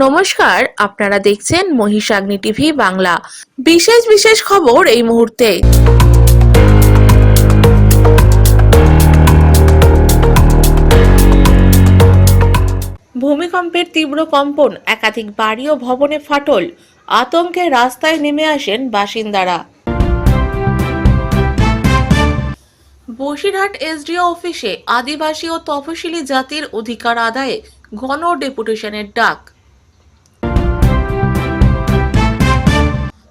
নমস্কার, আপনারা দেখছেন মহিষাগ্নি টিভি বাংলা। বিশেষ বিশেষ খবর এই মুহূর্তে। ভূমিকম্পের তীব্র কম্পন, একাধিক বাড়ি ও ভবনে ফাটল, আতঙ্কে রাস্তায় নেমে আসেন বাসিন্দারা। বসিরহাট এসডিও অফিসে আদিবাসী ও তফসিলি জাতির অধিকার আদায়ে গণ ডেপুটেশনের ডাক।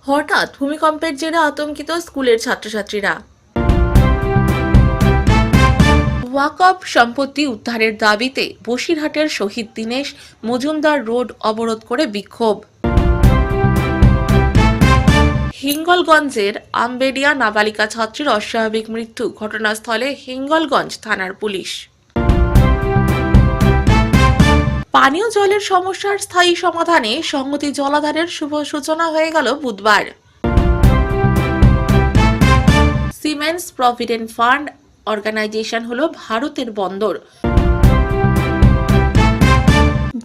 হঠাৎ ভূমিকম্পের জেরে আতঙ্কিত স্কুলের ছাত্রছাত্রীরা। ওয়াকফ সম্পত্তি উদ্ধারের দাবিতে বসিরহাটের শহীদ দীনেশ মজুমদার রোড অবরোধ করে বিক্ষোভ। হিঙ্গলগঞ্জের আমবেড়িয়া নাবালিকা ছাত্রীর অস্বাভাবিক মৃত্যু, ঘটনাস্থলে হিঙ্গলগঞ্জ থানার পুলিশ। পানীয় জলের সমস্যার স্থায়ী সমাধানে সংহতি জলাধারের শুভ সূচনা হয়ে গেল বুধবার। সিমেন্টস প্রভিডেন্ট ফান্ড অর্গানাইজেশন হলো ভারতের বন্দর।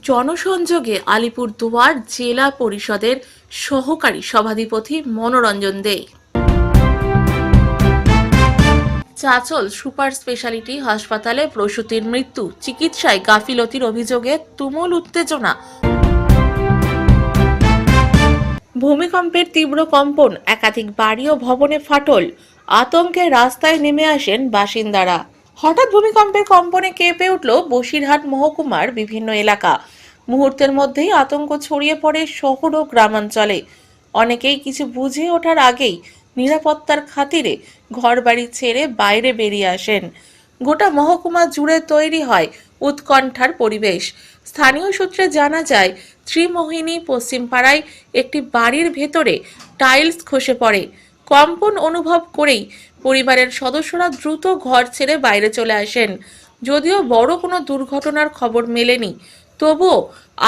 জনসংযোগে আলিপুরদুয়ার জেলা পরিষদের সহকারী সভাধিপতি মনোরঞ্জন দে। চাচল সুপার স্পেশালিটি হাসপাতালে প্রসূতির মৃত্যু, চিকিৎসায় গাফিলতির অভিযোগে তুমুল উত্তেজনা। ভূমিকম্পের তীব্র কম্পন, একাধিক বাড়ি ও ভবনে ফাটল, আতঙ্কে রাস্তায় নেমে আসেন বাসিন্দারা। হঠাৎ ভূমিকম্পের কম্পনে কেঁপে উঠল বসিরহাট মহকুমার বিভিন্ন এলাকা। মুহূর্তের মধ্যেই আতঙ্ক ছড়িয়ে পড়ে শহর ও গ্রামাঞ্চলে। অনেকেই কিছু বুঝে ওঠার আগেই নিরাপত্তার খাতিরে ঘরবাড়ি ছেড়ে বাইরে বেরিয়ে আসেন। গোটা মহকুমা জুড়ে তৈরি হয় উৎকণ্ঠার পরিবেশ। স্থানীয় সূত্রে জানা যায়, ত্রিমোহিনী পশ্চিমপাড়ায় একটি বাড়ির ভেতরে টাইলস খসে পড়ে। কম্পন অনুভব করেই পরিবারের সদস্যরা দ্রুত ঘর ছেড়ে বাইরে চলে আসেন। যদিও বড় কোনো দুর্ঘটনার খবর মেলেনি, তবুও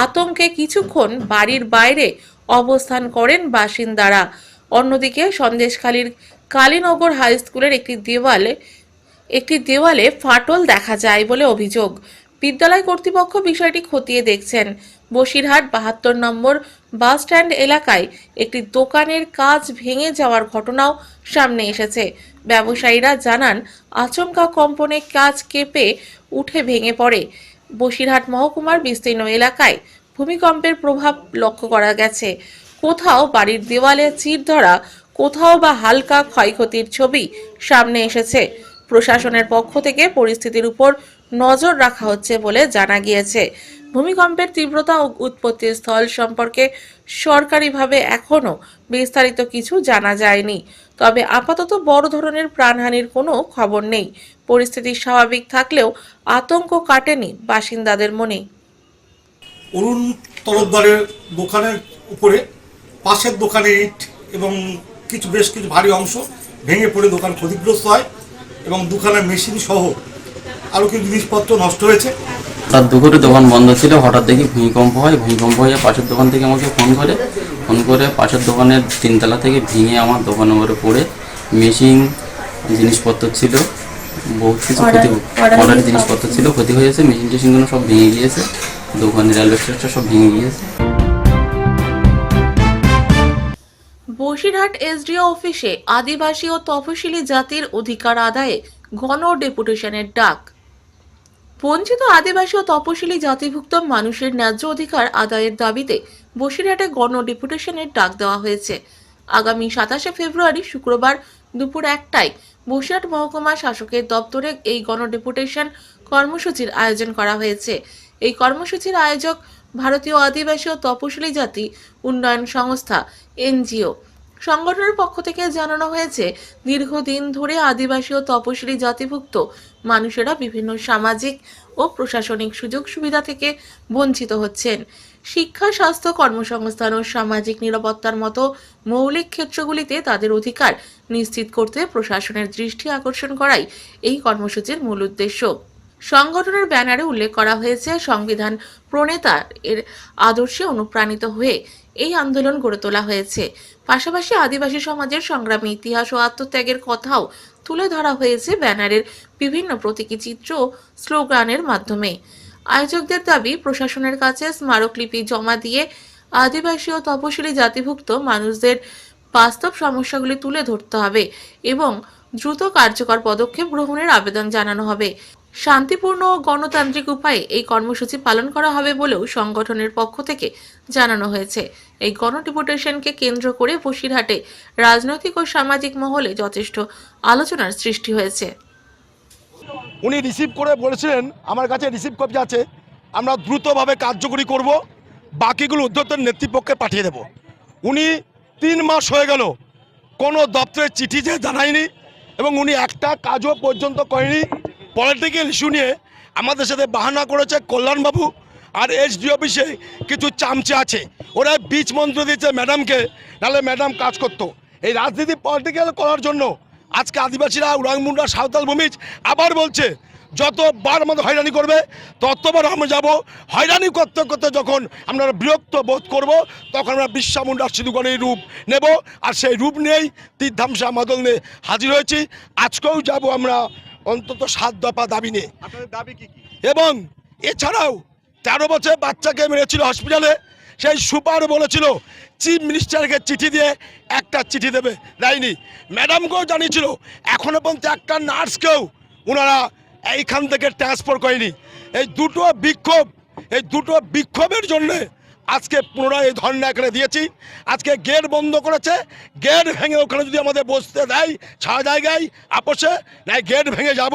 আতঙ্কে কিছুক্ষণ বাড়ির বাইরে অবস্থান করেন বাসিন্দারা। অন্যদিকে সন্দেশখালীর কালীনগর হাই স্কুলের একটি দেওয়ালে ফাটল দেখা যায় বলে অভিযোগ। বিদ্যালয় কর্তৃপক্ষ বিষয়টি খতিয়ে দেখছেন। বসিরহাট ৭২ নম্বর বাস স্ট্যান্ড এলাকায় একটি দোকানের কাঁচ ভেঙে যাওয়ার ঘটনাও সামনে এসেছে। ব্যবসায়ীরা জানান, আচমকা কম্পনে কাঁচ কেঁপে উঠে ভেঙে পড়ে। বসিরহাট মহকুমার বিস্তীর্ণ এলাকায় ভূমিকম্পের প্রভাব লক্ষ্য করা গেছে। কোথাও বাড়ির দেওয়ালে চির ধরা, কোথাও বা হালকা ক্ষয়ক্ষতির ছবি সামনে এসেছে। প্রশাসনের পক্ষ থেকে পরিস্থিতির উপর নজর রাখা হচ্ছে বলে জানা গিয়েছে। ভূমিকম্পের তীব্রতা ও উৎপত্তি স্থল সম্পর্কে সরকারিভাবে এখনও বিস্তারিত কিছু জানা যায়নি। তবে আপাতত বড় ধরনের প্রাণহানির কোনো খবর নেই। পরিস্থিতি স্বাভাবিক থাকলেও আতঙ্ক কাটেনি বাসিন্দাদের মনে। অরুণ তরফদারের দোকানের উপরে পাশের দোকানের ইট এবং বেশ কিছু ভারী অংশ ভেঙে পড়ে দোকান ক্ষতিগ্রস্ত হয় এবং দোকানের মেশিন সহ আরও কিছু জিনিসপত্র নষ্ট হয়েছে। রাত দুপুরে দোকান বন্ধ ছিল, হঠাৎ দেখি ভূমিকম্প হয়। ভূমিকম্প হয়ে পাশের দোকান থেকে আমাকে ফোন করে পাশের দোকানের 3 তলা থেকে ভেঙে আমার দোকানের উপরে পড়ে মেশিন জিনিসপত্র ছিল, বহু কিছু ক্ষতি, অর্ডারের জিনিসপত্র ছিল, ক্ষতি হয়েছে। মেশিন টেশিনগুলো সব ভেঙে গিয়েছে, দোকানের অ্যালবেস্টারটা সব ভেঙে গিয়েছে। বসিরহাট এসডিও অফিসে আদিবাসী ও তফসিলি জাতির অধিকার আদায়ে গণ ডেপুটেশনের ডাক। বঞ্চিত আদিবাসী ও তপশিলি জাতিভুক্ত মানুষের ন্যায্য অধিকার আদায়ের দাবিতে বসিরহাটে গণ ডেপুটেশনের ডাক দেওয়া হয়েছে। আগামী ২৭শে ফেব্রুয়ারি শুক্রবার দুপুর ১টায় বসিরহাট মহকুমা শাসকের দপ্তরে এই গণ ডেপুটেশন কর্মসূচির আয়োজন করা হয়েছে। এই কর্মসূচির আয়োজক ভারতীয় আদিবাসী ও তপশিলি জাতি উন্নয়ন সংস্থা এনজিও। সংগঠনের পক্ষ থেকে জানানো হয়েছে, দীর্ঘদিন ধরে আদিবাসী ও তপশিলি জাতিভুক্ত মানুষেরা বিভিন্ন সামাজিক ও প্রশাসনিক সুযোগ সুবিধা থেকে বঞ্চিত হচ্ছেন। শিক্ষা, স্বাস্থ্য, কর্মসংস্থান ও সামাজিক নিরাপত্তার মতো মৌলিক ক্ষেত্রগুলিতে তাদের অধিকার নিশ্চিত করতে প্রশাসনের দৃষ্টি আকর্ষণ করাই এই কর্মসূচির মূল উদ্দেশ্য। সংগঠনের ব্যানারে উল্লেখ করা হয়েছে, সংবিধান প্রণেতার এর আদর্শে অনুপ্রাণিত হয়ে এই আন্দোলন গড়ে তোলা হয়েছে। পাশাপাশি আদিবাসী সমাজের সংগ্রামী ইতিহাস ও আত্মত্যাগের কথাও তুলে ধরা হয়েছে ব্যানারের বিভিন্ন প্রতীকী চিত্র ও স্লোগানের মাধ্যমে। আয়োজকদের দাবি প্রশাসনের কাছে স্মারকলিপি জমা দিয়ে আদিবাসী ও তপশিলি জাতিভুক্ত মানুষদের বাস্তব সমস্যাগুলি তুলে ধরতে হবে এবং দ্রুত কার্যকর পদক্ষেপ গ্রহণের আবেদন জানানো হবে। শান্তিপূর্ণ ও গণতান্ত্রিক উপায়ে এই কর্মসূচি পালন করা হবে বলেও সংগঠনের পক্ষ থেকে জানানো হয়েছে। এই গণডেপুটেশনকে কেন্দ্র করে বসিরহাটে রাজনৈতিক ও সামাজিক মহলে যথেষ্ট আলোচনার সৃষ্টি হয়েছে। উনি রিসিভ করে বলেছিলেন, আমার কাছে রিসিভ কপি আছে, আমরা দ্রুতভাবে কার্যকরী করব, বাকিগুলো উদ্যোক্তার নেতৃপক্ষে পাঠিয়ে দেব। উনি 3 মাস হয়ে গেল কোনো দপ্তরের চিঠি যে জানায়নি এবং উনি একটা কাজও পর্যন্ত করেনি। পলিটিক্যাল ইস্যু নিয়ে আমাদের সাথে বাহানা করেছে কল্যাণবাবু, আর এসডি অফিসে কিছু চামচে আছে, ওরা বীজ মন্ত্র দিয়েছে ম্যাডামকে, নাহলে ম্যাডাম কাজ করতো। এই রাজনীতি পলিটিক্যাল করার জন্য আজকে আদিবাসীরা, উরাং মুন্ডা, সাঁওতাল ভূমিজ আবার বলছে যতবার আমাদের হয়রানি করবে ততবার আমরা যাব। হয়রানি করতে করতে যখন আমরা বিরক্ত বোধ করব তখন আমরা বিরসা মুন্ডার সিধুগণের রূপ নেব, আর সেই রূপ নিয়েই তীরধামসা মাদল নিয়ে হাজির হয়েছি। আজকেও যাব আমরা অন্তত 7 দফা দাবি নিয়ে। দাবি কি? এবং এছাড়াও 13 বছর বাচ্চাকে মেরেছিল হসপিটালে, সেই সুপার বলেছিল চিফ মিনিস্টারকে চিঠি দিয়ে একটা চিঠি দেবে, দেয়নি। ম্যাডামকেও জানিয়েছিল, এখনও পর্যন্ত একটা নার্সকেও ওনারা এইখান থেকে ট্রান্সফার করেনি। এই দুটো বিক্ষোভের জন্যে আজকে পুনরায় এই ধর্ণা এখানে দিয়েছি। আজকে গেট বন্ধ করেছে, গেট ভেঙে ওখানে যদি আমাদের বসতে দেয় ছাড়া জায়গায় আপোষে, নাই গেট ভেঙে যাব,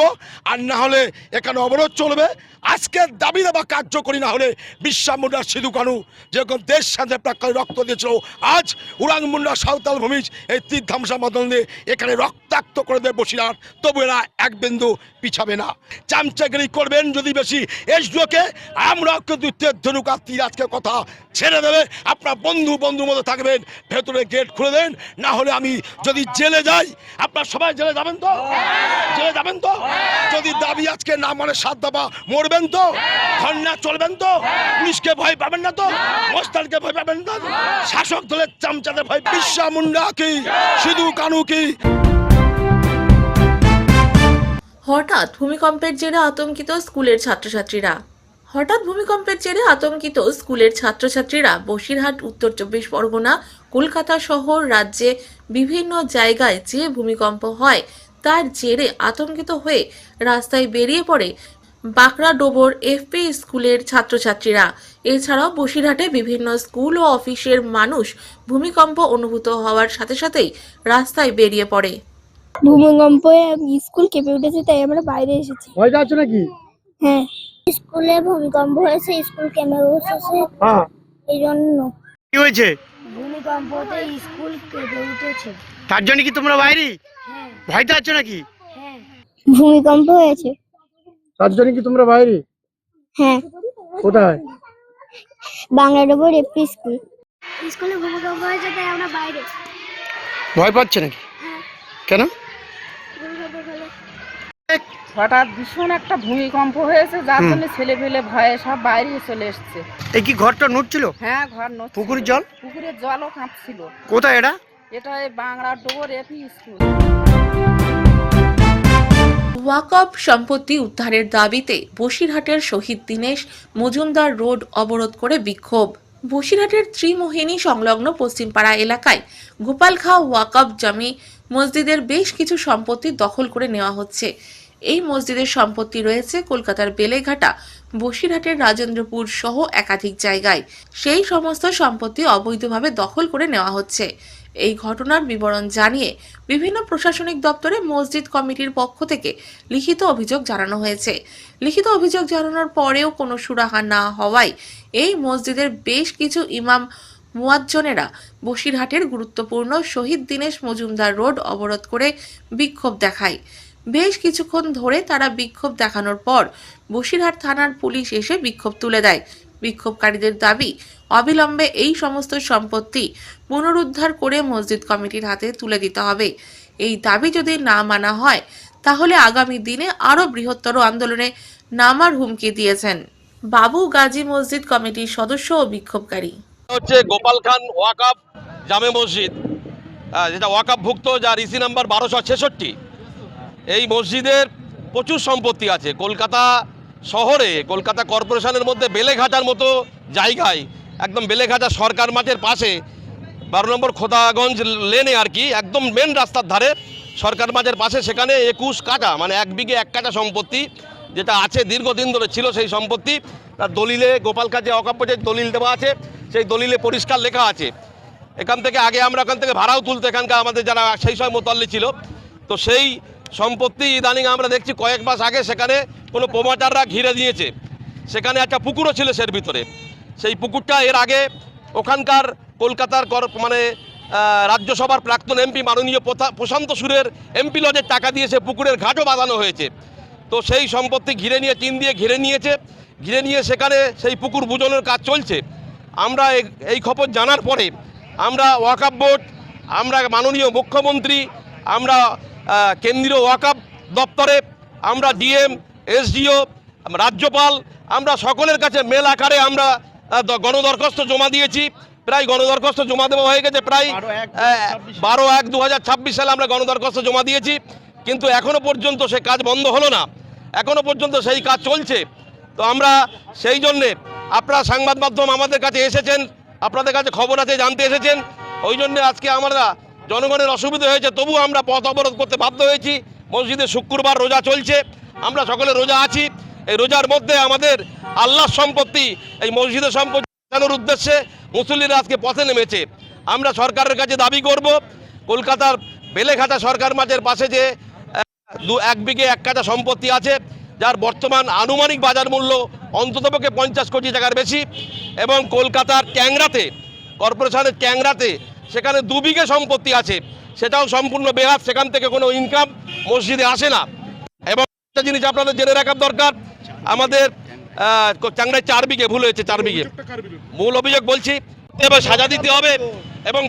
আর না হলে এখানে অবরোধ চলবে। আজকের দাবি দাবা কার্যকরী না হলে বিরসা মুন্ডার সিধু কানু যেরকম দেশ স্বাধীনের প্রাক্কালে রক্ত দিয়েছিল, আজ উরাং মুন্ডা, সাঁওতাল ভূমিজ এই তীরধামসা মাদল দিয়ে এখানে রক্তাক্ত করে দেবে বসিরহাট, তবু এরা এক বিন্দু পিছাবে না। চামচাগিরি করবেন যদি বেশি এসডিওকে, আমরা কিন্তু ধনুকা তীর আজকে কথা ছেড়ে দেবে। আপনার বন্ধুর মতো থাকবেন, ভেতরে গেট খুলে দেন, না হলে আমি যদি জেলে যাই, আপনার সবাই জেলে যাবেন তো? জেলে যাবেন তো? যদি দাবি আজকে না মানে 7 দফা মরবেন তো? ধর্ণা চলবেন তো? পুলিশকে ভয় পাবেন না তো? মোস্তানকে ভয় পাবেন না? শাসক দলের চামচাদের ভয়? বিরসা মুন্ডা কি, সিধু কানু কি? হঠাৎ ভূমিকম্পের জেরে আতঙ্কিত স্কুলের ছাত্রছাত্রীরা বসিরহাট, উত্তর 24 পরগনা, কলকাতা সহ রাজ্যে বিভিন্ন জায়গায় যে ভূমিকম্প হয় তার জেরে আতঙ্কিত হয়ে রাস্তায় বেরিয়ে পড়ে বাঁকড়া ডোবর এফপি স্কুলের ছাত্রছাত্রীরা। এছাড়াও বসিরহাটে বিভিন্ন স্কুল ও অফিসের মানুষ ভূমিকম্প অনুভূত হওয়ার সাথে সাথেই রাস্তায় বেরিয়ে পড়ে। ভূমিকম্পে স্কুল কেঁপে উঠেছে, তাই আমরা বাইরে এসেছি। ভয় যাচ্ছে নাকি? হ্যাঁ, স্কুলে ভূমিকম্প হয়েছে, স্কুল কেঁপে উঠেছে, এই জন্য। কি হয়েছে? ভূমিকম্পতে স্কুল কেঁপে উঠেছে। তার জন্য কি তোমরা বাইরে? হ্যাঁ। ভয় যাচ্ছে নাকি? হ্যাঁ, ভূমিকম্প হয়েছে। তার জন্য কি তোমরা বাইরে? হ্যাঁ। কোথায়? বাংলাডোবর এফপি স্কুল। স্কুলে ভূমিকম্প হয়েছে, তাই আমরা বাইরে। ভয় পাচ্ছে নাকি? হ্যাঁ। কেন? হঠাৎ ভীষণ একটা ভূমিকম্প হয়েছে, যার জন্য ছেলে পেলে ভয়ে সব বাইরে চলে এসছে। এই কি ঘরটা নড়ছিল? হ্যাঁ, ঘর নড়ছিল। পুকুরের জল? পুকুরের জলও কাঁপছিল। কোথায় এটা? এটা এই বাংলা ডোবর এপি স্কুল। ওয়াকফ সম্পত্তি উদ্ধারের দাবিতে বসিরহাটের শহীদ দীনেশ মজুমদার রোড অবরোধ করে বিক্ষোভ। বসিরহাটের ত্রিমোহিনী সংলগ্ন পশ্চিমপাড়া এলাকায় গোপালখা ওয়াকফ জামি মসজিদের বেশ কিছু সম্পত্তি দখল করে নেওয়া হচ্ছে। এই মসজিদের সম্পত্তি রয়েছে কলকাতার বেলেঘাটা, বসিরহাটের রাজেন্দ্রপুর সহ একাধিক জায়গায়। সেই সমস্ত সম্পত্তি অবৈধভাবে দখল করে নেওয়া হচ্ছে। এই ঘটনার বিবরণ জানিয়ে বিভিন্ন প্রশাসনিক দপ্তরে মসজিদ কমিটির পক্ষ থেকে লিখিত অভিযোগ জানানো হয়েছে। লিখিত অভিযোগ জানানোর পরেও কোনো সুরাহা না হওয়ায় এই মসজিদের বেশ কিছু ইমাম মুয়াজ্জনেরা বসিরহাটের গুরুত্বপূর্ণ শহীদ দীনেশ মজুমদার রোড অবরোধ করে বিক্ষোভ দেখায়। বেশ কিছুক্ষণ ধরে তারা বিক্ষোভ দেখানোর পর বসিরহাট থানার পুলিশ এসে বিক্ষোভ তুলে দেয়। বিক্ষোভকারীদের দাবি অবিলম্বে এই সমস্ত সম্পত্তি পুনরুদ্ধার করে মসজিদ কমিটির হাতে তুলে দিতে হবে। এই দাবি যদি না মানা হয় তাহলে আগামী দিনে আরো বৃহত্তর আন্দোলনে নামার হুমকি দিয়েছেন বাবু গাজী মসজিদ কমিটির সদস্য ও বিক্ষোভকারী। হচ্ছে গোপাল খান ওয়াকফ জামে মসজিদ, যেটা ওয়াকফভুক্ত, যার ইসি নাম্বার 1266। এই মসজিদের প্রচুর সম্পত্তি আছে, কলকাতা শহরে কলকাতা কর্পোরেশনের মধ্যে বেলেঘাটার মতো জায়গায়, একদম বেলেঘাটা সরকার মাঠের পাশে 12 নম্বর খোদাগঞ্জ লেনে আর কি, একদম মেন রাস্তার ধারে সরকার মাঠের পাশে, সেখানে 21 কাঠা মানে 1 বিঘে 1 কাঠা সম্পত্তি যেটা আছে, দীর্ঘদিন ধরে ছিল সেই সম্পত্তি। তার দলিলে গোপালকার যে অকাপ্য যে দলিল দেওয়া আছে সেই দলিলে পরিষ্কার লেখা আছে। এখান থেকে আগে আমরা ওখান থেকে ভাড়াও তুলতে এখানকার আমাদের যারা সেই সময় মোতাল্লি ছিল, তো সেই সম্পত্তি ইদানিং আমরা দেখছি কয়েক মাস আগে সেখানে কোনো প্রমোটাররা ঘিরে দিয়েছে। সেখানে একটা পুকুরও ছিল সের ভিতরে। সেই পুকুরটা এর আগে ওখানকার কলকাতার মানে রাজ্যসভার প্রাক্তন এমপি মাননীয় প্রশান্ত সুরের এমপি লজের টাকা দিয়ে সে পুকুরের ঘাটও বাঁধানো হয়েছে। তো সেই সম্পত্তি ঘিরে নিয়ে টিন দিয়ে ঘিরে নিয়েছে, ঘিরে নিয়ে সেখানে সেই পুকুর বুঝানোর কাজ চলছে। আমরা এই খবর জানার পরে আমরা ওয়াকফ বোর্ড, আমরা মাননীয় মুখ্যমন্ত্রী, আমরা কেন্দ্রীয় ওয়াকফ দপ্তরে, আমরা ডিএম, এসডিও, রাজ্যপাল, আমরা সকলের কাছে মেল আকারে আমরা গণদরখাস্ত জমা দিয়েছি। প্রায় গণদরখাস্ত জমা দেওয়া হয়ে গেছে, প্রায় 12/1/2026 সালে আমরা গণদরখাস্ত জমা দিয়েছি। কিন্তু এখনো পর্যন্ত সে কাজ বন্ধ হলো না, এখনো পর্যন্ত সেই কাজ চলছে। তো আমরা সেই জন্যে, আপনারা সংবাদ মাধ্যম আমাদের কাছে এসেছেন, আপনাদের কাছে খবর আছে, জানতে এসেছেন, ওই জন্যে আজকে আমরা জনগণের অসুবিধা হয়েছে তবু আমরা পথ অবরোধ করতে বাধ্য হয়েছি। মসজিদে শুক্রবার রোজা চলছে, আমরা সকলে রোজা আছি। এই রোজার মধ্যে আমাদের আল্লাহর সম্পত্তি, এই মসজিদের সম্পত্তি বাঁচানোর উদ্দেশ্যে মুসল্লিরা আজকে পথে নেমেছে। আমরা সরকারের কাছে দাবি করব, কলকাতার বেলেঘাটা সরকার মাঠের পাশে যে 1 বিঘে 1 কাঠা সম্পত্তি আছে, যার বর্তমান আনুমানিক বাজার মূল্য অন্ততপক্ষে 50 কোটি টাকার বেশি, এবং কলকাতার ট্যাংরাতে, কর্পোরেশনের ট্যাংরাতে সেখানে 2 বিঘে সম্পত্তি আছে, সেটাও সম্পূর্ণ বেহাত, সেখান থেকে কোনো ইনকাম মসজিদে আসে না। এবং একটা জিনিস আপনাদের জেনে রাখার দরকার, আমাদের ট্যাংরায় 4 বিঘে, ভুল হয়েছে 4 বিঘে, মূল অভিযোগ বলছি, এবার সাজা দিতে হবে। এবং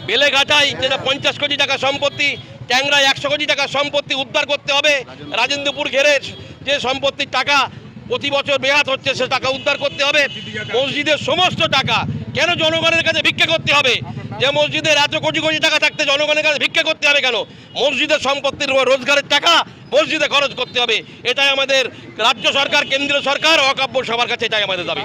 বেলেঘাটায় যেটা 50 কোটি টাকা সম্পত্তি, ট্যাংরায় 100 কোটি টাকার সম্পত্তি উদ্ধার করতে হবে। রাজেন্দ্রপুর ঘেরে যে সম্পত্তির টাকা প্রতি বছর বেহাত হচ্ছে, সে টাকা উদ্ধার করতে হবে। মসজিদের সমস্ত টাকা কেন জনগণের কাছে ভিক্ষা করতে হবে? যে মসজিদের এত কোটি কোটি টাকা থাকতে জনগণের কাছে ভিক্ষা করতে হবে কেন? মসজিদের সম্পত্তির রোজগারের টাকা মসজিদে খরচ করতে হবে। এটাই আমাদের রাজ্য সরকার, কেন্দ্রীয় সরকার, ওয়াকফ বোর্ড সবার কাছে এটাই আমাদের দাবি।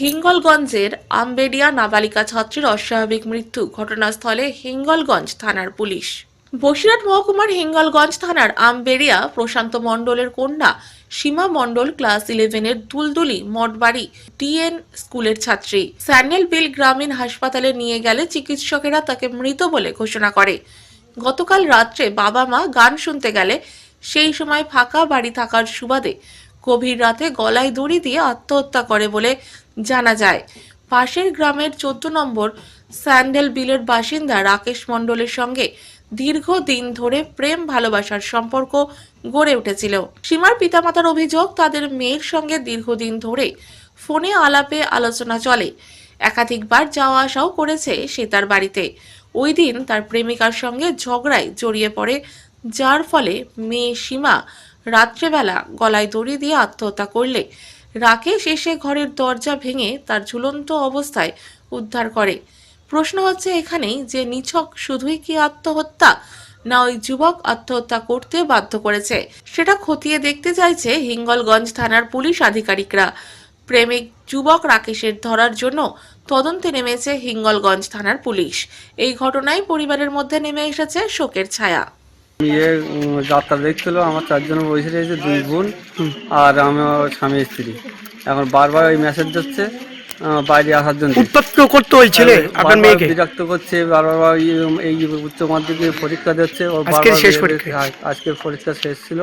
হিঙ্গলগঞ্জের আমবেড়িয়া নাবালিকা ছাত্রীর অস্বাভাবিক মৃত্যু, ঘটনাস্থলে হিঙ্গলগঞ্জ থানার পুলিশ। বসিরহাট মহকুমার হিঙ্গলগঞ্জ থানার আমবেড়িয়া প্রশান্ত মণ্ডলের কন্যা সীমা মণ্ডল ক্লাস 11-এর দুলদুলি মঠবাড়ি ডিএন স্কুলের ছাত্রী। স্যান্ডেল বিল গ্রামীণ হাসপাতালে নিয়ে গেলে চিকিৎসকেরা তাকে মৃত বলে ঘোষণা করে। গতকাল রাত্রে বাবা মা গান শুনতে গেলে সেই সময় ফাঁকা বাড়ি থাকার সুবাদে গভীর রাতে গলায় দড়ি দিয়ে আত্মহত্যা করে বলে জানা যায়। পাশের গ্রামের 14 নম্বর স্যান্ডেল বিলের বাসিন্দা রাকেশ মণ্ডলের সঙ্গে দীর্ঘদিন ধরে প্রেম ভালোবাসার সম্পর্ক গড়ে উঠেছিল। সীমার পিতামাতার অভিযোগ, তাদের মেয়ের সঙ্গে দীর্ঘদিন ধরে ফোনে আলাপে আলোচনা চলে, একাধিকবার যাওয়া আসাও করেছে সে তার বাড়িতে। ওই দিন তার প্রেমিকার সঙ্গে ঝগড়ায় জড়িয়ে পড়ে, যার ফলে মেয়ে সীমা রাত্রেবেলা গলায় দড়ি দিয়ে আত্মহত্যা করলে রাকেশ এসে ঘরের দরজা ভেঙে তার ঝুলন্ত অবস্থায় উদ্ধার করে। প্রশ্ন হচ্ছে এখানেই যে নিছক শুধুই কি আত্মহত্যা, না ওই যুবক আত্মহত্যা করতে বাধ্য করেছে, সেটা খতিয়ে দেখতে চাইছে হিঙ্গলগঞ্জ থানার পুলিশ আধিকারিকরা। প্রেমিক যুবক রাকেশের ধরার জন্য তদন্তে নেমেছে হিঙ্গলগঞ্জ থানার পুলিশ। এই ঘটনায় পরিবারের মধ্যে নেমে এসেছে শোকের ছায়া। যাত্রা দেখছিল, আমার 4 জন বসে রয়েছে, 2 বোন আর আমার স্বামী স্ত্রী। এখন বারবার ওই মেসেজ দিচ্ছে বাইরে আসার জন্য, উত্তপ্ত করতে ওই ছেলে আপনার মেয়েকে বিরক্ত করছে, বারবার এই উচ্চ মাধ্যমিক পরীক্ষা দিচ্ছে, আজকের পরীক্ষা শেষ ছিল,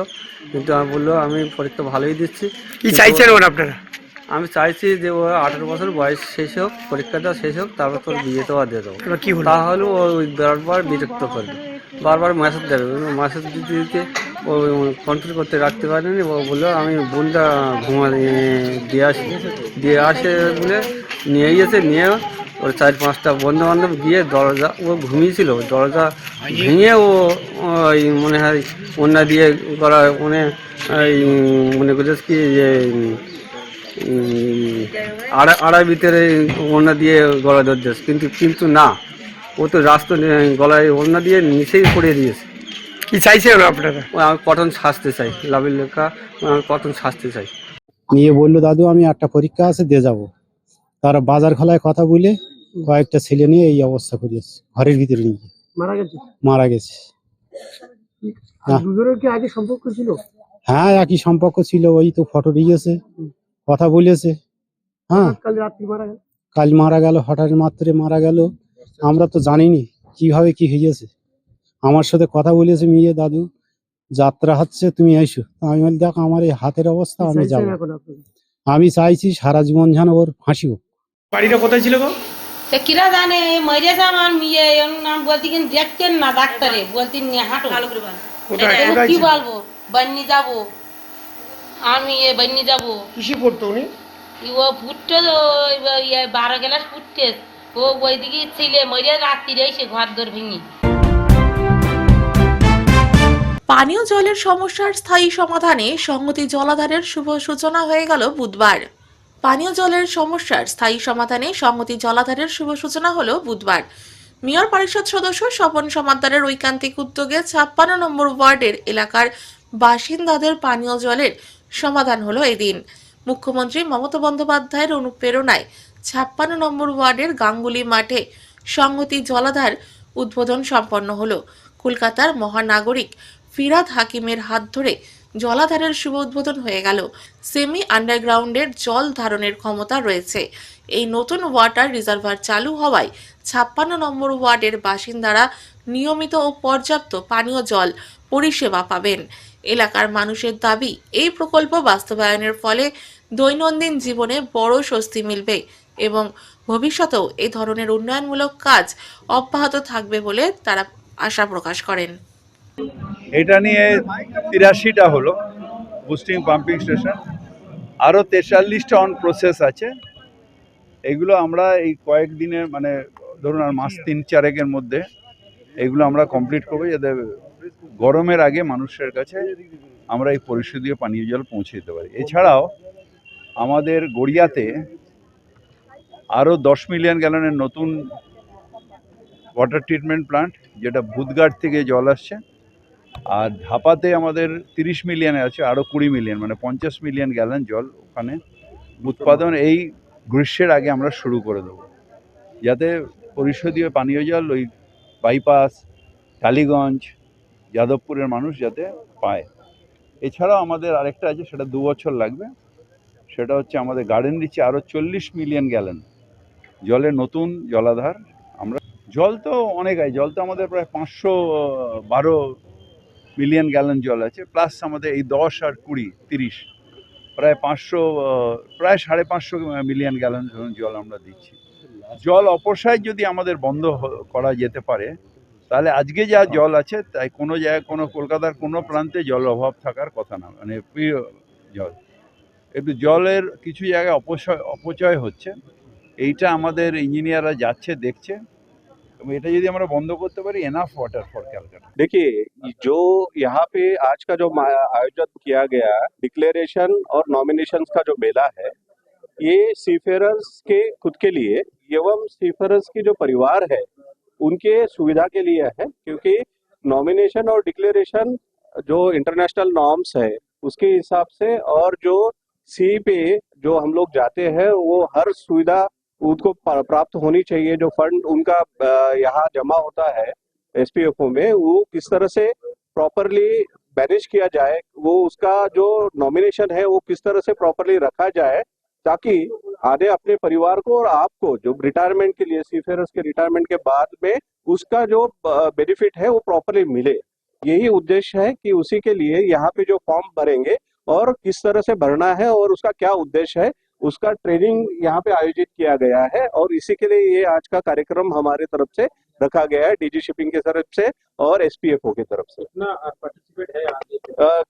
কিন্তু আমি বললো আমি পরীক্ষা ভালোই দিচ্ছি। কি চাইছেন ওরা আপনারা? আমি চাইছি যে ও 18 বছর বয়স শেষ হোক, পরীক্ষাটা শেষ হোক, তারপর তোর বিয়ে তো দিয়ে দেবো। তাহলে ওই বারবার বিরক্ত করবে, বারবার মেসেজ দেবে, মেসেজ দিতে দিতে ও কন্ট্রোল করতে রাখতে পারেনি। ও বললো আমি বোনটা দিয়ে আসে বলে নিয়ে গিয়েছে, নিয়ে ওর 4-5টা বন্ধু বান্ধব গিয়ে দরজা, ও ঘুমিয়েছিল, দরজা ভেঙে ও ওই মনে হয় ওনা দিয়ে গলা মনে করেছে কি যে আড়াই ভিতরে ওনা দিয়ে গলা ধরছে, কিন্তু না, ও তো রাস্তা গলায় ওনা দিয়ে নিচেই পড়ে দিয়েছে। কি চাইছেন আপনারা? ওই আমি কঠোর শাস্তি চাই, লাভের লেখা আমি কঠোর শাস্তি চাই। নিয়ে বললো দাদু আমি একটা পরীক্ষা আছে দিয়ে যাব। তারা বাজার খোলায় কথা বলে কয়েকটা ছেলে নিয়ে এই অবস্থা করিয়েছে, ঘরের ভিতরে নিয়ে মারা গেছে। দুজনের কি আগে সম্পর্ক ছিল? হ্যাঁ, একই সম্পর্ক ছিল, ওই তো ফটো দিয়েছে, কথা বলেছে। হ্যাঁ, কাল মারা গেল, হঠাৎ মাত্রে মারা গেল। আমরা তো জানিনি কিভাবে কি হয়েছে। আমার সাথে কথা বলেছে মেয়ে, দাদু যাত্রা হচ্ছে তুমি এসো। আমি বলি দেখ আমার এই হাতের অবস্থা, আমি যাবো। আমি চাইছি সারা জীবন যেন ওর ফাঁসি হোক। বাড়িটা কোথায় ছিল গো? তা কিরা জানে মরেছে আমার মেয়ে, নাম বলতে কিন্তু দেখতেন না ডাক্তারে, বলতেন হাঁটো। কোথায় কি ছিল? বলবো, বান্নি যাবো আমি, বান্নি যাবো। কিসে পড়তো উনি? ও ফুটতে 12 গ্লাস ফুটতে, ও ওইদিকে ছিলে মরে রাত্রিরে এসে ঘর দর ভেঙে। পানীয় জলের সমস্যার স্থায়ী সমাধানে সংহতি জলাধারের শুভ সূচনা হয়ে গেল বুধবার। পানীয় জলের সমস্যার স্থায়ী সমাধানে সংহতি জলাধারের শুভ সূচনা হলো বুধবার। মেয়র পরিষদ সদস্য স্বপন সমাদ্দারের ঐকান্তিক উদ্যোগে 56 নম্বর ওয়ার্ডের এলাকার বাসিন্দাদের পানীয় জলের সমাধান হলো এদিন। মুখ্যমন্ত্রী মমতা বন্দ্যোপাধ্যায়ের অনুপ্রেরণায় 56 নম্বর ওয়ার্ডের গাঙ্গুলি মাঠে সংহতি জলাধার উদ্বোধন সম্পন্ন হলো। কলকাতার মহানাগরিক ফিরাদ হাকিমের হাত ধরে জলাধারের শুভ উদ্বোধন হয়ে গেল। সেমি আন্ডারগ্রাউন্ডের জল ধারণের ক্ষমতা রয়েছে। এই নতুন ওয়াটার রিজার্ভার চালু হওয়ায় 56 নম্বর ওয়ার্ডের বাসিন্দারা নিয়মিত ও পর্যাপ্ত পানীয় জল পরিষেবা পাবেন। এলাকার মানুষের দাবি, এই প্রকল্প বাস্তবায়নের ফলে দৈনন্দিন জীবনে বড় স্বস্তি মিলবে এবং ভবিষ্যতেও এই ধরনের উন্নয়নমূলক কাজ অব্যাহত থাকবে বলে তারা আশা প্রকাশ করেন। এটা নিয়ে 83টা হলো বুস্টিং পাম্পিং স্টেশন, আরও 43টা অন প্রসেস আছে। এগুলো আমরা এই কয়েকদিনের মানে ধরুন আর মাস 3-4 মধ্যে এগুলো আমরা কমপ্লিট করবো, যাতে গরমের আগে মানুষের কাছে আমরা এই পরিশোধিত পানীয় জল পৌঁছে দিতে পারি। এছাড়াও আমাদের গড়িয়াতে আরও 10 মিলিয়ন গ্যালনের নতুন ওয়াটার ট্রিটমেন্ট প্লান্ট, যেটা ভূতঘাট থেকে জল আসছে। আর ধাপাতে আমাদের 30 মিলিয়নে আছে, আরও 20 মিলিয়ন মানে 50 মিলিয়ন গ্যালন জল ওখানে উৎপাদন এই গ্রীষ্মের আগে আমরা শুরু করে দেবো, যাতে পরিশোধিত পানীয় জল ওই বাইপাস, টালিগঞ্জ, যাদবপুরের মানুষ যাতে পায়। এছাড়াও আমাদের আরেকটা আছে, সেটা 2 বছর লাগবে। সেটা হচ্ছে আমাদের গার্ডেন রিচে আরও 40 মিলিয়ন গ্যালন জলের নতুন জলাধার। আমরা জল তো অনেক আছে, জল তো আমাদের প্রায় 512 মিলিয়ন গ্যালন জল আছে, প্লাস আমাদের এই 10 আর 20 30 প্রায় 500 প্রায় 550 মিলিয়ন গ্যালন জল আমরা দিচ্ছি। জল অপচয় যদি আমাদের বন্ধ করা যেতে পারে, তাহলে আজকে যা জল আছে তাই কোনো জায়গায় কোনো কলকাতার কোনো প্রান্তে জল অভাব থাকার কথা না, মানে প্রিয় জল। একটু জলের কিছু জায়গায় অপচয় হচ্ছে, এইটা আমাদের ইঞ্জিনিয়াররা যাচ্ছে দেখছে, এবং এটা যদি আমরা বন্ধ করতে পারি, এনাফ ওয়াটার ফর ক্যালকাটা। देखिए, जो यहाँ पे आज का जो आयोजन किया गया डिक्लेरेशन और नॉमिनेशंस का जो मेला है, ये सीफेरर्स के खुद के लिए एवं सीफेरर्स की जो परिवार है उनके सुविधा के लिए है, क्योंकि नॉमिनेशन और डिक्लेरेशन जो इंटरनेशनल नॉर्म्स है उसके हिसाब से, और जो सी पे जो हम लोग जाते हैं वो हर सुविधा उनको प्राप्त होनी चाहिए। जो फंड उनका यहाँ जमा होता है एसपीएफओ में, वो किस तरह से प्रॉपरली मैनेज किया जाए, वो उसका जो नॉमिनेशन है वो किस तरह से प्रॉपरली रखा जाए, ताकि आगे अपने परिवार को और आपको जो रिटायरमेंट के लिए सीफेरर्स के रिटायरमेंट के बाद में उसका जो बेनिफिट है वो प्रॉपरली मिले। यही उद्देश्य है कि उसी के लिए यहाँ पे जो फॉर्म भरेंगे और किस तरह से भरना है और उसका क्या उद्देश्य है, उसका ट्रेनिंग यहाँ पे आयोजित किया गया है। और इसी के लिए ये आज का कार्यक्रम हमारे तरफ से रखा गया है, डीजी शिपिंग की तरफ से और एसपीएफओ की तरफ से। कितना पार्टिसिपेट है यहाँ?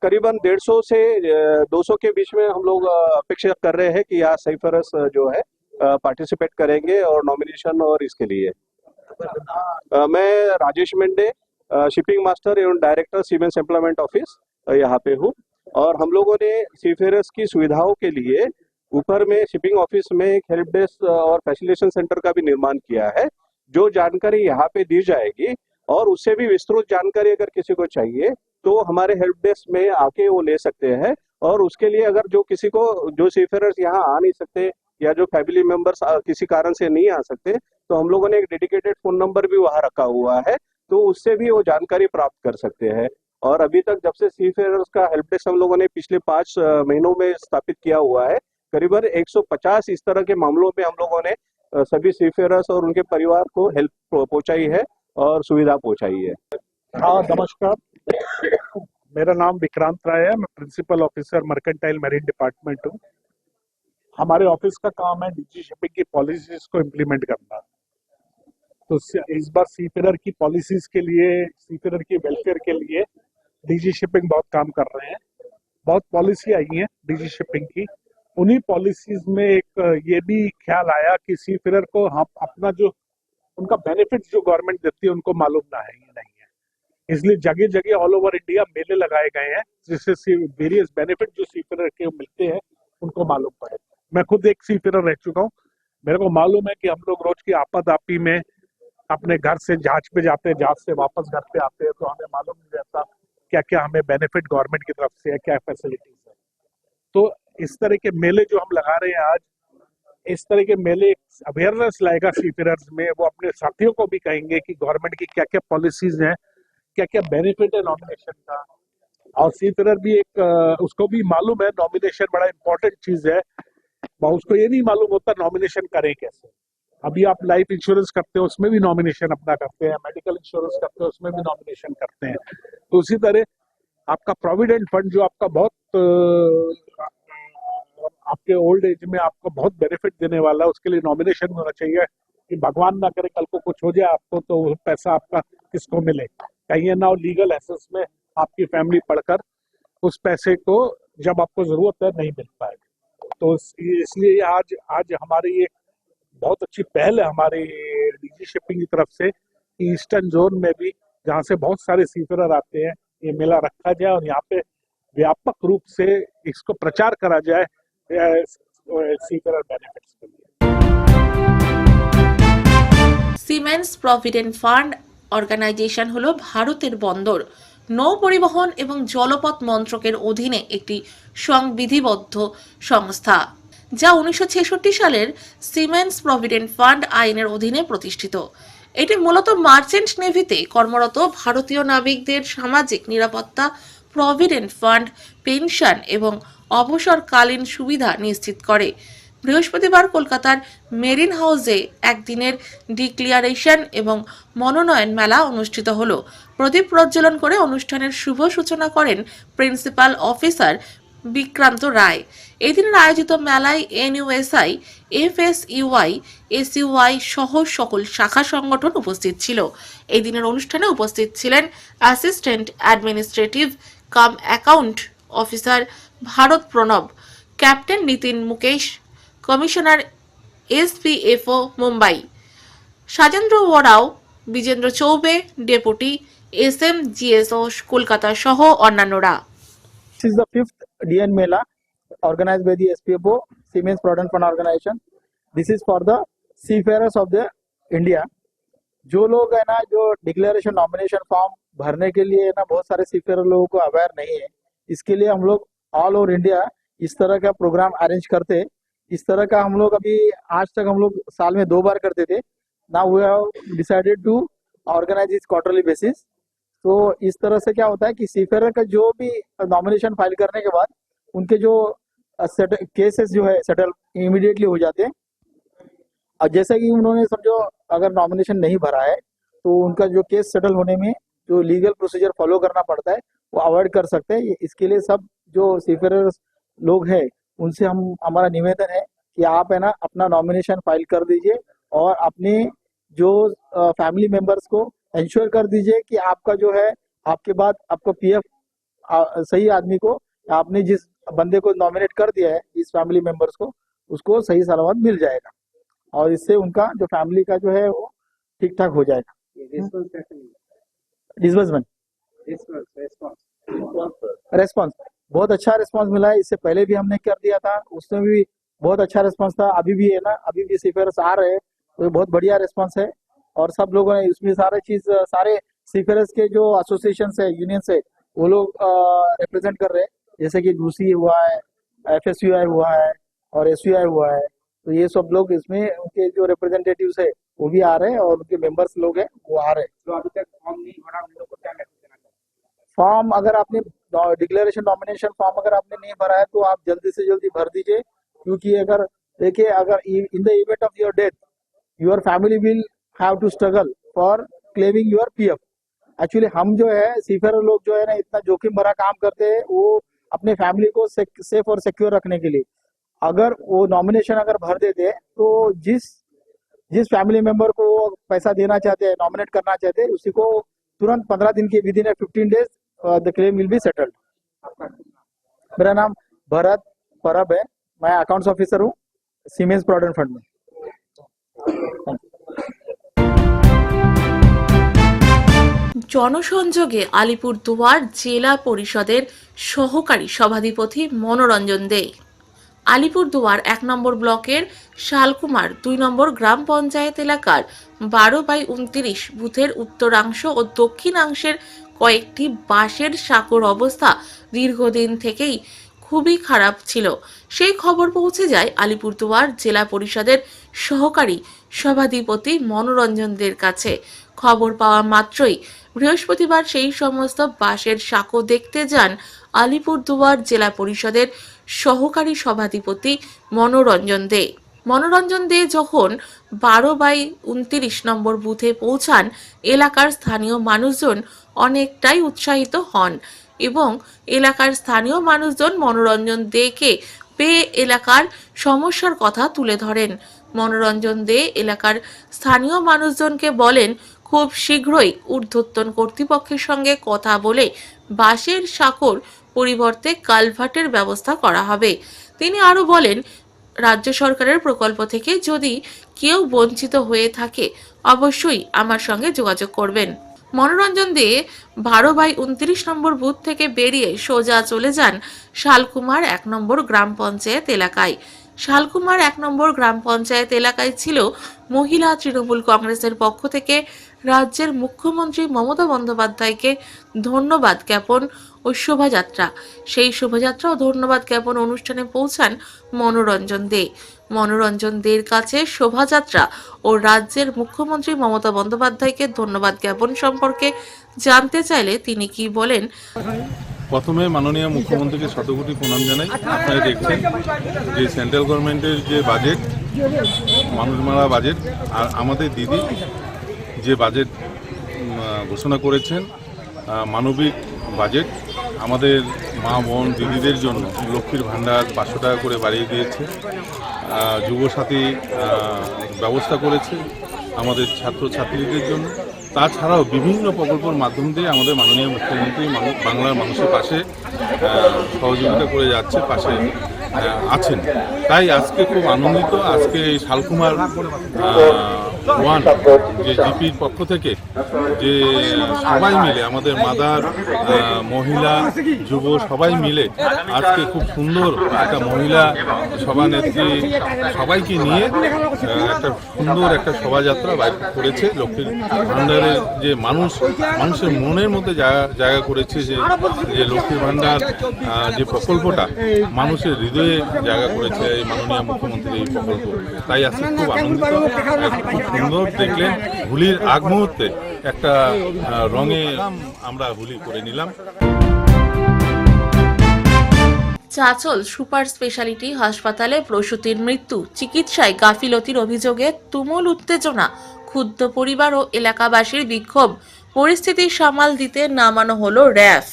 करीबन 150 से 200 के बीच में हम लोग अपेक्षा कर रहे हैं कि यहाँ सीफेरर्स जो है पार्टिसिपेट करेंगे और नॉमिनेशन और इसके लिए। मैं राजेश मेंढे, शिपिंग मास्टर एवं डायरेक्टर सीमेंस एम्प्लॉयमेंट ऑफिस यहाँ पे हूँ। और हम लोगों ने सीफेरर्स की सुविधाओं के लिए ऊपर में शिपिंग ऑफिस में एक हेल्प डेस्क और फैसिलिटेशन सेंटर का भी निर्माण किया है। जो जानकारी यहाँ पे दी जाएगी और उससे भी विस्तृत जानकारी अगर किसी को चाहिए तो हमारे हेल्प डेस्क में आके वो ले सकते हैं। और उसके लिए अगर जो किसी को जो सीफेरर्स यहाँ आ नहीं सकते या जो फैमिली मेंबर्स किसी कारण से नहीं आ सकते, तो हम लोगों ने एक डेडिकेटेड फोन नंबर भी वहाँ रखा हुआ है, तो उससे भी वो जानकारी प्राप्त कर सकते हैं। और अभी तक जब से सीफेरर्स का हेल्प डेस्क हम लोगों ने पिछले 5 महीनों में स्थापित किया हुआ है, करीबन 150 इस तरह के मामलों में हम लोगों ने सभी सीफेरर्स और उनके परिवार को हेल्प पहुंचाई है और सुविधा पहुंचाई है। हाँ, नमस्कार। मेरा नाम विक्रांत राय है। मैं principal officer mercantile marine department हूँ। हमारे ऑफिस का काम है डीजी शिपिंग की पॉलिसीज को इम्प्लीमेंट करना। तो इस बार सीफेरर की पॉलिसीज के लिए, सीफेरर की वेलफेयर के लिए डीजी शिपिंग बहुत काम कर रहे हैं। बहुत पॉलिसी आई है डीजी शिपिंग की। उन्हीं पॉलिसीज में एक ये भी ख्याल आया कि सीफेरर को हम अपना जो उनका बेनिफिट जो गवर्नमेंट देती है उनको मालूम ना है, ये नहीं है। इसलिए जगह जगह ऑल ओवर इंडिया मेले लगाए गए हैं जिससे वेरियस बेनिफिट जो सीफेरर के मिलते हैं उनको मालूम पड़े। मैं खुद एक सीफेरर रह चुका हूँ। मेरे को मालूम है कि हम लोग रोज की आपादापी में अपने घर से जहाज पे जाते हैं, जहाज से वापस घर पे आते हैं, तो हमें मालूम नहीं रहता क्या क्या हमें बेनिफिट गवर्नमेंट की तरफ से है, क्या फैसिलिटीज है। तो इस तरह के मेले जो हम लगा रहे हैं आज, इस तरह के मेले अवेयरनेस लाएगा सीफेरर्स में। वो अपने साथियों को भी कहेंगे कि गवर्नमेंट की क्या क्या पॉलिसीज हैं, क्या क्या बेनिफिट है नॉमिनेशन का। और सीफेरर भी एक उसको भी मालूम है नॉमिनेशन बड़ा इंपॉर्टेंट चीज है। उसको ये नहीं मालूम होता नॉमिनेशन करें कैसे। अभी आप लाइफ इंश्योरेंस करते हो उसमें भी नॉमिनेशन अपना करते हैं, मेडिकल इंश्योरेंस करते हो उसमें भी नॉमिनेशन करते हैं। तो उसी तरह आपका प्रोविडेंट फंड जो आपका बहुत आपके ओल्ड एज में आपको बहुत बेनिफिट देने वाला है, उसके लिए नॉमिनेशन होना चाहिए कि भगवान ना करे कल को कुछ हो जाए आपको तो वो पैसा आपका किसको मिले। कहीं ना लीगल एसेस में आपकी फैमिली पढ़कर उस पैसे को जब आपको जरूरत है नहीं मिल पाएगा। तो इसलिए आज हमारी ये बहुत अच्छी पहल है हमारी डीजी शिपिंग की तरफ से कि ईस्टर्न जोन में भी जहाँ से बहुत सारे सीफेरर आते हैं ये मेला रखा जाए और यहाँ पे व्यापक रूप से इसको प्रचार करा जाए सीफेरर बेनिफिट्स के लिए। সিমেন্স প্রভিডেন্ট ফান্ড অর্গানাইজেশন হলো ভারতের বন্দর, নৌ পরিবহন এবং জলপথ মন্ত্রকের অধীনে একটি সংবিধিবদ্ধ সংস্থা, যা 1966 সালের সিমেন্স প্রভিডেন্ট ফান্ড আইনের অধীনে প্রতিষ্ঠিত। এটি মূলত মার্চেন্ট নেভিতে কর্মরত ভারতীয় নাবিকদের সামাজিক নিরাপত্তা, প্রভিডেন্ট ফান্ড, পেনশন এবং অবসরকালীন সুবিধা নিশ্চিত করে। বৃহস্পতিবার কলকাতার মেরিন হাউসে একদিনের ডিক্লিয়ারেশন এবং মনোনয়ন মেলা অনুষ্ঠিত হলো। প্রদীপ প্রজ্বলন করে অনুষ্ঠানের শুভ সূচনা করেন প্রিন্সিপাল অফিসার বিক্রান্ত রায়। এদিনের আয়োজিত মেলায় এনইউএসআই, এফএসইউআই, এসইউআই সহ সকল শাখা সংগঠন উপস্থিত ছিল। এই দিনের অনুষ্ঠানে উপস্থিত ছিলেন assistant administrative cum account officer Bharat Pranab, captain Nitin Mukesh, commissioner SPFO Mumbai Sajendra Oraon, Bijendra Choubey, deputy SM GSO Kolkata সহ অন্যান্যরা। This is the 5th DN Mela organized by the SPFO, Siemens Provident Fund Organization. This is for the seafarers of the India. जो लोग है ना जो declaration nomination form भरने के लिए ना बहुत सारे सीफेयर लोगों को अवेयर नहीं है, इसके लिए हम लोग ऑल ओवर इंडिया इस तरह का प्रोग्राम अरेंज करते। इस तरह का हम लोग अभी आज तक हम लोग साल में 2 बार करते थे। Now we have decided to organise इस क्वार्टरली बेसिस। तो इस तरह से क्या होता है कि सीफेयर का जो भी नॉमिनेशन फाइल करने के बाद उनके जो केसेस जो है सेटल इमीडिएटली हो जाते हैं। और जैसे कि उन्होंने समझो अगर नॉमिनेशन नहीं भरा है तो उनका जो केस सेटल होने में जो लीगल प्रोसीजर फॉलो करना पड़ता है वो अवॉइड कर सकते हैं। इसके लिए सब जो सीफेयर लोग हैं उनसे हमारा निवेदन है कि आप है ना अपना नॉमिनेशन फाइल कर दीजिए और अपने जो फैमिली मेंबर्स को इंश्योर कर दीजिए कि आपका जो है आपके बाद आपको पीएफ सही आदमी को, आपने जिस बंदे को नॉमिनेट कर दिया है इस फैमिली मेंबर्स को, उसको सही सलामत मिल जाएगा और इससे उनका जो फैमिली का जो है वो ठीक ठाक हो जाएगा। डिसबर्समेंट रेस्पॉन्स बहुत अच्छा रिस्पांस मिला है। इससे पहले भी हमने कर दिया था, उसमें भी बहुत अच्छा रिस्पांस था। अभी भी है ना, अभी भी सीफेयर्स आ रहे हैं तो बहुत बढ़िया रिस्पांस है। और सब लोगों ने इसमें सारे सीफेरस के जो एसोसिएशन है, यूनियन है, वो लोग रिप्रेजेंट कर रहे हैं, जैसे कि दूसरी हुआ है, FSUI हुआ है और SUI हुआ है। तो ये सब लोग इसमें उनके जो रिप्रेजेंटेटिव्स है वो भी आ रहे हैं और उनके मेंबर्स लोग हैं वो आ रहे हैं। जो अभी तक फॉर्म नहीं भरा उन लोगों को क्या मैसेज देना चाहिए? फॉर्म अगर आपने डिक्लेरेशन नॉमिनेशन फॉर्म अगर आपने नहीं भरा है तो आप जल्दी से जल्दी भर दीजिए, क्योंकि अगर देखिए अगर in the event of your death your family will have to struggle for claiming your PF। Actually हम जो है सीफेरर लोग जो है ना इतना जोखिम भरा काम करते हैं वो अपने फैमिली को सेफ और सिक्योर रखने के लिए। अगर वो नॉमिनेशन अगर भर देते हैं तो जिस फैमिली मेंबर को वो पैसा देना चाहते हैं, नॉमिनेट करना चाहते हैं, उसी को तुरंत 15 दिन के within 15 days the claim will be settled. मेरा नाम भरत परब है, मैं अकाउंट्स ऑफिसर हूँ सीमेंस प्रोविडेंट फंड में। জনসংযোগে আলিপুরদুয়ার জেলা পরিষদের সহকারী সভাধিপতি মনোরঞ্জন দে। আলিপুরদুয়ার 1 নম্বর ব্লকের শালকুমার 2 নম্বর গ্রাম পঞ্চায়েত এলাকার 12/29 বুথের উত্তরাংশ ও দক্ষিণাংশের কয়েকটি বাঁশের সাঁকোর অবস্থা দীর্ঘদিন থেকেই খুবই খারাপ ছিল। সেই খবর পৌঁছে যায় আলিপুরদুয়ার জেলা পরিষদের সহকারী সভাধিপতি মনোরঞ্জন দের কাছে। খবর পাওয়া মাত্রই বৃহস্পতিবার সেই সমস্ত বাঁশের সাঁকো দেখতে যান আলিপুরদুয়ার জেলা পরিষদের সহকারী সভাধিপতি মনোরঞ্জন দে। মনোরঞ্জন দে যখন 12/29 নম্বর বুথে পৌঁছান, এলাকার স্থানীয় মানুষজন অনেকটাই উৎসাহিত হন এবং এলাকার স্থানীয় মানুষজন মনোরঞ্জন দেকে পেয়ে এলাকার সমস্যার কথা তুলে ধরেন। মনোরঞ্জন দে এলাকার স্থানীয় মানুষজনকে বলেন খুব শীঘ্রই ঊর্ধ্বতন কর্তৃপক্ষের সঙ্গে কথা বলে বাঁশের সাঁকোর পরিবর্তে কালভার্টের ব্যবস্থা করা হবে। তিনি আরও বলেন রাজ্য সরকারের প্রকল্প থেকে যদি কেউ বঞ্চিত হয়ে থাকে অবশ্যই আমার সঙ্গে যোগাযোগ করবেন। মনোরঞ্জন দে 12/29 নম্বর বুথ থেকে বেরিয়ে সোজা চলে যান শালকুমার 1 নম্বর গ্রাম পঞ্চায়েত এলাকায়। শালকুমার 1 নম্বর গ্রাম পঞ্চায়েত এলাকায় ছিল মহিলা তৃণমূল কংগ্রেসের পক্ষ থেকে রাজ্যের মুখ্যমন্ত্রী মমতা বন্দ্যোপাধ্যায়কে ধন্যবাদ জ্ঞাপন ও শোভাযাত্রা। সেই শোভাযাত্রা ও ধন্যবাদ জ্ঞাপন অনুষ্ঠানে পৌঁছান মনোরঞ্জন দে। মনোরঞ্জন দের কাছে শোভাযাত্রা ও রাজ্যের মুখ্যমন্ত্রী মমতা বন্দ্যোপাধ্যায়কে ধন্যবাদ জ্ঞাপন সম্পর্কে জানতে চাইলে তিনি কি বলেন। প্রথমে মাননীয় মুখ্যমন্ত্রীকে শতকোটি প্রণাম জানাই। আপনারা দেখছেন যে সেন্ট্রাল গভর্নমেন্টের যে বাজেট, মানুষ মারা বাজেট, আর আমাদের দিদি যে বাজেট ঘোষণা করেছেন মানবিক বাজেট, আমাদের মা বোন দিদিদের জন্য লক্ষ্মীর ভাণ্ডার 500 টাকা করে বাড়িয়ে দিয়েছে, যুবসাথী ব্যবস্থা করেছে আমাদের ছাত্রছাত্রীদের জন্য। তাছাড়াও বিভিন্ন প্রকল্পের মাধ্যম দিয়ে আমাদের মাননীয় মুখ্যমন্ত্রী বাংলার মানুষের পাশে সহযোগিতা করে যাচ্ছে, পাশে আছেন। তাই আজকে খুব আনন্দিত। আজকে এই শালকুমার 1 যে জিপির পক্ষ থেকে যে সবাই মিলে আমাদের মাদার, মহিলা, যুব সবাই মিলে আজকে খুব সুন্দর একটা মহিলা সভানেত্রী সবাইকে নিয়ে একটা সুন্দর একটা শোভাযাত্রা বাইর করেছে। লক্ষ্মীর ভাণ্ডারের যে মানুষের মনের মধ্যে জায়গা করেছে, যে লক্ষ্মীর ভাণ্ডার যে প্রকল্পটা মানুষের হৃদয়ে জায়গা করেছে এই মাননীয় মুখ্যমন্ত্রীর এই প্রকল্প। তাই আজকে খুব আনন্দিত, খুব সুন্দর। দেখলেন হোলির আগ মুহূর্তে একটা রঙে আমরা হোলি করে নিলাম। চাচল সুপার স্পেশালিটি হাসপাতালে প্রসূতির মৃত্যু, চিকিৎসায় গাফিলতির অভিযোগে তুমুল উত্তেজনা, ক্ষুব্ধ পরিবার ও এলাকাবাসীর বিক্ষোভ। পরিস্থিতি সামাল দিতে নামানো হলো র্যাফ।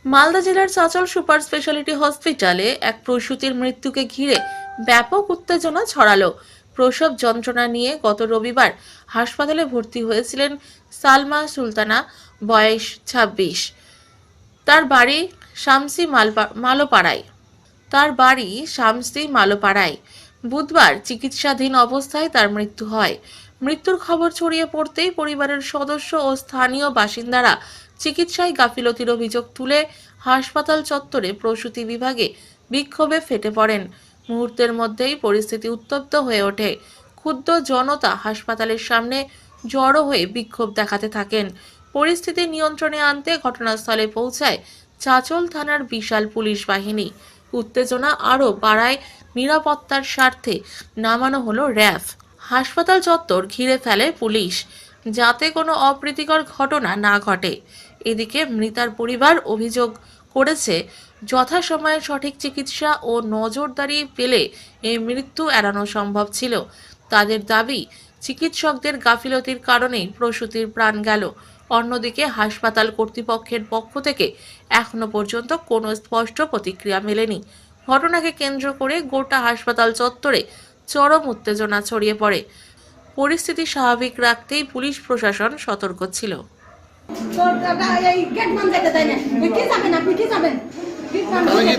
মালদা জেলার চাচল সুপার স্পেশালিটি হসপিটালে এক প্রসূতির মৃত্যুকে ঘিরে ব্যাপক উত্তেজনা ছড়ালো। প্রসব যন্ত্রণা নিয়ে গত রবিবার হাসপাতালে ভর্তি হয়েছিলেন সালমা সুলতানা, বয়স 26। তার বাড়ি শামসি মালোপাড়ায়। বুধবার চিকিৎসাধীন অবস্থায় তার মৃত্যু হয়। মৃত্যুর খবর ছড়িয়ে পড়তেই পরিবারের সদস্য ও স্থানীয় বাসিন্দারা চিকিৎসায় গাফিলতির অভিযোগ তুলে হাসপাতাল চত্বরে প্রসূতি বিভাগে বিক্ষোভে ফেটে পড়েন। মুহূর্তের মধ্যেই পরিস্থিতি উত্তপ্ত হয়ে ওঠে। ক্ষুব্ধ জনতা হাসপাতালের সামনে জড়ো হয়ে বিক্ষোভ দেখাতে থাকেন। পরিস্থিতি নিয়ন্ত্রণে আনতে ঘটনাস্থলে পৌঁছায় চাঁচল থানার বিশাল পুলিশ বাহিনী। উত্তেজনা আরও বাড়ায় নিরাপত্তার স্বার্থে নামানো হলো র্যাফ। হাসপাতাল চত্বর ঘিরে ফেলে পুলিশ, যাতে কোনো অপ্রীতিকর ঘটনা না ঘটে। এদিকে মৃতার পরিবার অভিযোগ করেছে, যথাসময়ে সঠিক চিকিৎসা ও নজরদারি পেলে এই মৃত্যু এড়ানো সম্ভব ছিল। তাদের দাবি, চিকিৎসকদের গাফিলতির কারণেই প্রসূতির প্রাণ গেল। অন্যদিকে হাসপাতাল কর্তৃপক্ষের পক্ষ থেকে এখনো পর্যন্ত কোনো স্পষ্ট প্রতিক্রিয়া মেলেনি। ঘটনাকে কেন্দ্র করে গোটা হাসপাতাল চত্বরে চরম উত্তেজনা ছড়িয়ে পড়ে। পরিস্থিতি স্বাভাবিক রাখতেই পুলিশ প্রশাসন সতর্ক ছিল।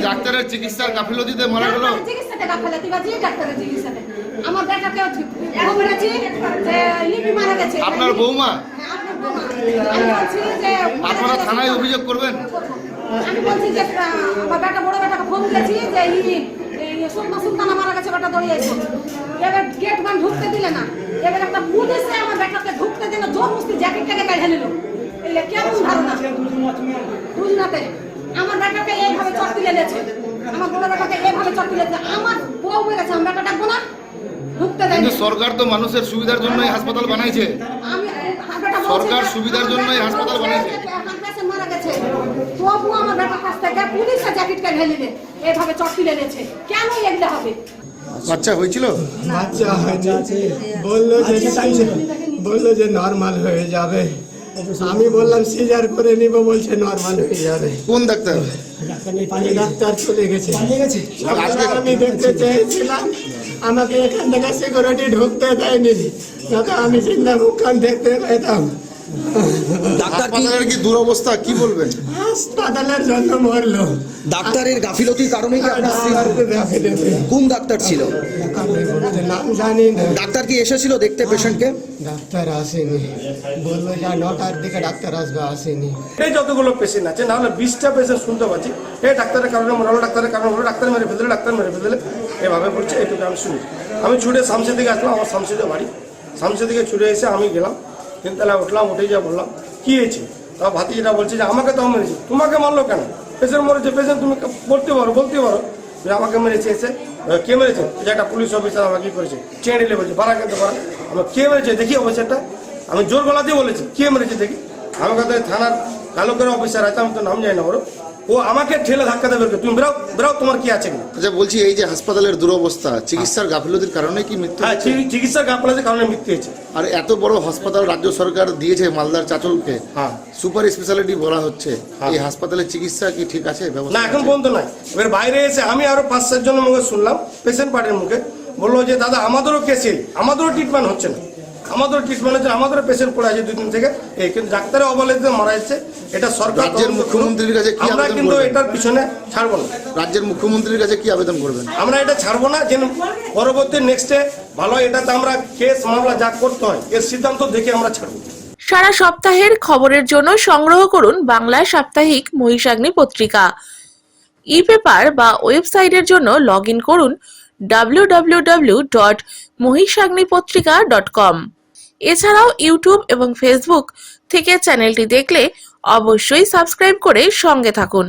ডাক্তারের চিকিৎসার গাফিলতিতে মারা গেল। আপনার বৌমা, আপনারা থানায় অভিযোগ করবেন? আমি বলছি যে আমার বেটা বড় বেটাকে ফোন দিয়েছি যে সুলতানা মারা গেছে, বেটা দৌড়িয়ে এসে এবার গেট মান ঢুকতে দিলে না। এবার একটা পুলিশে আমার বেটাকে ঢুকতে দিল, জোর মুস্তি জ্যাকেটটাকে কাঢ়ে নিল। এলে কেমন ধারণা বুঝনাতে আমার বেটাকে এইভাবে চট তুলে দিয়েছে, আমার বড় বেটাকে এইভাবে চট তুলে দিয়েছে। আমার বউ বলে গেছে, আমি বেটা ডাকবো না, ঢুকতে দেয়। কিন্তু সরকার তো মানুষের সুবিধার জন্যই হাসপাতাল বানাইছে। সরকার সুবিধার জন্যই হাসপাতাল বানাইছে। মারা গেছে তবু আমার বেটার কাছ থেকে পুলিশের জ্যাকেটকে ঢেলে দিলে এইভাবে চট তুলে দিয়েছে। কেন এগুলো হবে? বাচ্চা হয়েছিল? বাচ্চা হয়েছে, বললো যে নর্মাল হয়ে যাবে। আমি বললাম সিজার করে নিব, বলছে নর্মাল হয়ে যাবে। কোন ডাক্তার? ডাক্তার চলে গেছে। আমি দেখতে চেয়েছিলাম, আমাকে এখান থেকে সিকিউরিটি ঢুকতে দেয়নি, না তো আমি চিন্তা মুখখান দেখতে পেতাম। ডাক্তারের কি দুরবস্থা, কি বলবেন? হাসপাতালের জন্য মরলো। ডাক্তারের গাফিলতির কারণে কি আপনার কোন ডাক্তার ছিল? নাম জানি না। ডাক্তার কি এসেছিল দেখতে পেশেন্টকে? ডাক্তার আসেনি, বললো যা 9টার দিকে ডাক্তার আসবে, আসেনি। এই যতগুলো পেশেন্ট আছে, না হলে 20টা পেশেন্ট শুনতে পাচ্ছি এই ডাক্তারের কারণে মরালো, ডাক্তারের কারণে মরলো, ডাক্তার মেরে ফেললে, ডাক্তার মেরে ফেললে, এভাবে বলছে। এইটুকু আমি শুনি। আমি ছুটে শামসের দিকে আসলাম, আমার শামসের বাড়ি। শামসের দিকে ছুটে এসে আমি গেলাম, তিনতলায় উঠলাম, উঠে যা বললাম কি হয়েছে। তা ভাতিজিটা বলছে যে আমাকে তো মেরেছে। তোমাকে মারলো কেন? পেশেন্ট মরেছে, পেশেন্ট তুমি বলতে পারো যে আমাকে মেরেছে। এসে কে মেরেছে? যে একটা পুলিশ অফিসার আমাকে কি করেছে, চেয়ে নিলে বলছে বাড়া খেতে পারা। আমার কে মেরেছে দেখি অফিসারটা। আমি জোর গলা দিয়ে বলেছি কে মেরেছে দেখি। আমাকে তো থানার কালো করে অফিসার আছে, আমি তো নাম জানি না ওর। ও আমাকে ঠেলে ধাক্কা দেবে, তুমি বেরাও বেরাও, তোমার কি আছে? আচ্ছা বলছি, এই যে হাসপাতালের দুরবস্থা, চিকিৎসার গাফিলতির কারণে কি মৃত্যু? হ্যাঁ, চিকিৎসার গাফিলতির কারণে মৃত্যু হয়েছে। আর এত বড় হাসপাতাল রাজ্য সরকার দিয়েছে মালদার চাঁচলকে, সুপার স্পেশালিটি বলা হচ্ছে, এই হাসপাতালের চিকিৎসা কি ঠিক আছে? না, এখন পর্যন্ত নাই। এবার বাইরে এসে আমি আরো 5-7 জনের মুখে শুনলাম, পেশেন্ট পার্টির মুখে, বললো যে দাদা আমাদেরও কেসে, আমাদেরও ট্রিটমেন্ট হচ্ছে না, আমাদের ট্রিটমেন্ট হচ্ছে, আমাদের পেশেন্ট পড়ে আছে 2 দিন থেকে। এই কিন্তু ডাক্তারের অবহেলায় মারা যাচ্ছে। এটা সরকার, রাজ্যের মুখ্যমন্ত্রীর কাছে কি আমরা কিন্তু এটার পিছনে ছাড়বো না। রাজ্যের মুখ্যমন্ত্রীর কাছে কি আবেদন করবেন? আমরা এটা ছাড়বো না, যে পরবর্তী নেক্সটে ভালো এটাতে আমরা কেস মামলা যা করতে হয় এর সিদ্ধান্ত দেখে আমরা ছাড়বো। সারা সপ্তাহের খবরের জন্য সংগ্রহ করুন বাংলা সাপ্তাহিক মহিষাগ্নি পত্রিকা। ই-পেপার বা ওয়েবসাইটের জন্য লগইন করুন www.mohisagnipotrika.com। এছাড়াও ইউটিউব এবং ফেসবুক থেকে চ্যানেলটি দেখলে অবশ্যই সাবস্ক্রাইব করে সঙ্গে থাকুন।